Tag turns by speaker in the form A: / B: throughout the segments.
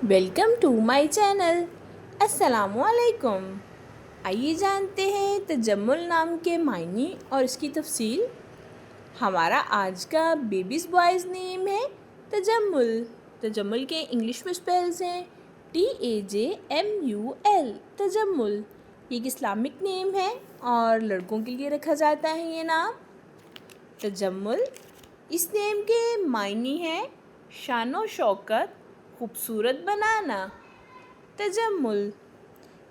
A: Welcome to my channel. अस्सलामुअलैकुम। आइए जानते हैं तजम्मुल नाम के मायने और इसकी तफसील। हमारा आज का बेबीज़ बॉयज़ नेम है तजम्मुल। तजम्मुल के इंग्लिश में स्पेल्स हैं TAJMUL तजम्मुल। ये एक इस्लामिक नेम है और लड़कों के लिए रखा जाता है ये नाम तजम्मुल। इस नेम के मायने हैं शानो शौकत, खूबसूरत बनाना। तजम्मुल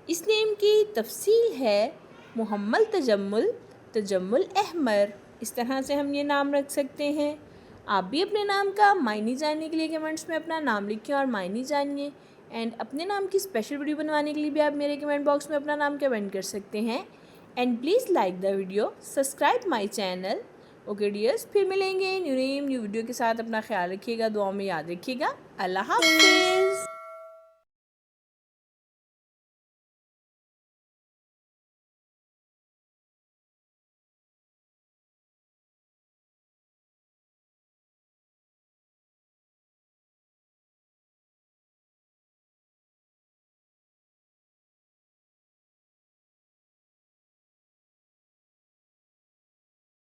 A: इस नेम की तफसील है मुहम्मल तजम्मुल, तजम्मुल अहमर। इस तरह से हम ये नाम रख सकते हैं। आप भी अपने नाम का मायने जानने के लिए कमेंट्स में अपना नाम लिखिए और मायने जानिए। एंड अपने नाम की स्पेशल वीडियो बनवाने के लिए भी आप मेरे कमेंट बॉक्स में अपना नाम कमेंट कर सकते हैं। And please like the video, subscribe my channel. Okay dears, फिर मिलेंगे न्यू वीडियो के साथ। अपना ख्याल रखिएगा, दुआ में याद रखिएगा। अल्लाह हाफिज़।